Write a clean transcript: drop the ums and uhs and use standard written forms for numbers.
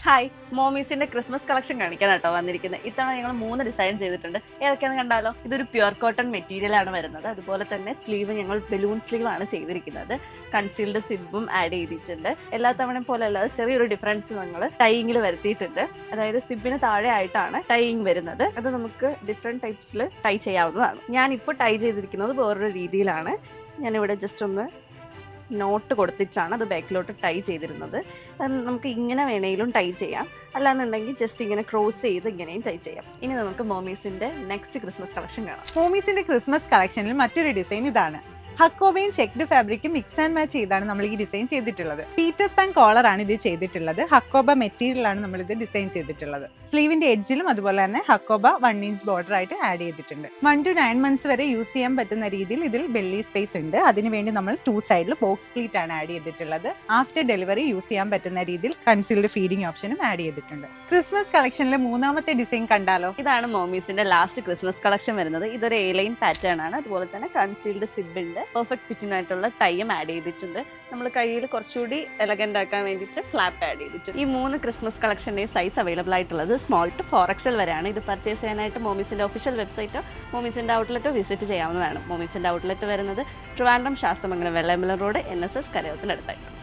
Hi, മോമീസിന്റെ Christmas collection കാണിക്കാനാട്ടോ വന്നിരിക്കുന്നത്. ഇത്തവണ ഞങ്ങൾ 3 ഡിസൈൻ ചെയ്തിട്ടുണ്ട്. ഏതൊക്കെയാണെന്ന് കണ്ടാലോ? ഇതൊരു പ്യുർ കോട്ടൺ മെറ്റീരിയൽ ആണ് വരുന്നത്. അതുപോലെ തന്നെ സ്ലീവ് ഞങ്ങൾ ബലൂൺ സ്ലീവ് ആണ് ചെയ്തിരിക്കുന്നത്. കൺസീൽഡ് സിബും ആഡ് ചെയ്തിട്ടുണ്ട്. എല്ലാ തവണയും പോലെ അല്ലാതെ ചെറിയൊരു ഡിഫറൻസ് ഞങ്ങൾ ടൈയിങ്ങിൽ വരുത്തിയിട്ടുണ്ട്. അതായത് സിബിന് താഴെ ആയിട്ടാണ് ടൈയിങ് വരുന്നത്. അത് നമുക്ക് ഡിഫറെന്റ് ടൈപ്സിൽ ടൈ ചെയ്യാവുന്നതാണ്. ഞാനിപ്പോൾ ടൈ ചെയ്തിരിക്കുന്നത് വേറൊരു രീതിയിലാണ്. ഞാനിവിടെ ജസ്റ്റ് ഒന്ന് നോട്ട് കൊടുത്തിട്ടാണ് അത് ബാക്കിലോട്ട് ടൈ ചെയ്തിരുന്നത്. നമുക്ക് ഇങ്ങനെ വേണമെങ്കിലും ടൈ ചെയ്യാം, അല്ലാന്നുണ്ടെങ്കിൽ ജസ്റ്റ് ഇങ്ങനെ ക്രോസ് ചെയ്ത് ഇങ്ങനെയും ടൈ ചെയ്യാം. ഇനി നമുക്ക് മോമീസിന്റെ നെക്സ്റ്റ് ക്രിസ്മസ് കളക്ഷൻ കാണാം. മോമീസിന്റെ ക്രിസ്മസ് കളക്ഷനിൽ മറ്റൊരു ഡിസൈൻ ഇതാണ്. ഹക്കോബയും ചെക്ഡ് ഫാബ്രിക്കും മിക്സ് ആൻഡ് മാച്ച് ചെയ്താണ് നമ്മൾ ഈ ഡിസൈൻ ചെയ്തിട്ടുള്ളത്. പീറ്റർ പാൻ കോളർ ആണ് ഇത് ചെയ്തിട്ടുള്ളത്. ഹക്കോബ മെറ്റീരിയൽ ആണ് നമ്മൾ ഇത് ഡിസൈൻ ചെയ്തിട്ടുള്ളത്. സ്ലീവിന്റെ എഡ്ജിലും അതുപോലെ തന്നെ ഹക്കോബ 1 ഇഞ്ച് ബോർഡർ ആയിട്ട് ആഡ് ചെയ്തിട്ടുണ്ട്. 1 to 9 months വരെ യൂസ് ചെയ്യാൻ പറ്റുന്ന രീതിയിൽ ഇതിൽ ബെല്ലി സ്പേസ് ഉണ്ട്. അതിനുവേണ്ടി നമ്മൾ 2 സൈഡിൽ ബോക്സ് പ്ലീറ്റ് ആണ് ആഡ് ചെയ്തിട്ടുള്ളത്. ആഫ്റ്റർ ഡെലിവറി യൂസ് ചെയ്യാൻ പറ്റുന്ന രീതിയിൽ കൺസീൽഡ് ഫീഡിംഗ് ഓപ്ഷനും ആഡ് ചെയ്തിട്ടുണ്ട്. ക്രിസ്മസ് കളക്ഷനിലെ 3ാമത്തെ ഡിസൈൻ കണ്ടാലോ? ഇതാണ് മോമീസിന്റെ ലാസ്റ്റ് ക്രിസ്മസ് കളക്ഷൻ വരുന്നത്. ഇതൊരു A-line പാറ്റേൺ ആണ്. അതുപോലെ തന്നെ കൺസീൽഡ് സിബിന്റെ പെർഫെക്റ്റ് ഫിറ്റിനായിട്ടുള്ള ടൈം ആഡ് ചെയ്തിട്ടുണ്ട്. നമ്മൾ കയ്യിൽ കുറച്ചുകൂടി എലഗന്റ് ആക്കാൻ വേണ്ടിയിട്ട് ഫ്ലാപ്പ് ആഡ് ചെയ്തിട്ടുണ്ട്. ഈ 3 ക്രിസ്മസ് കളക്ഷന്റെ സൈസ് അവൈലബിൾ ആയിട്ടുള്ളത് സ്മോൾ ടു 4XL വരെയാണ്. ഇത് പർച്ചേസ് ചെയ്യാനായിട്ട് മോമീസിന്റെ ഒഫീഷ്യൽ വെബ്സൈറ്റോ മോമീസിന്റെ ഔട്ട്ലെറ്റോ വിസിറ്റ് ചെയ്യാവുന്നതാണ്. മോമീസിന്റെ ഔട്ട്ലെറ്റ് വരുന്നത് ട്രിവാൻഡ്രം ശാസ്തമംഗലം വെള്ളയമ്പലം റോഡ് NSS കരയോത്തിനടുത്തായിട്ട്.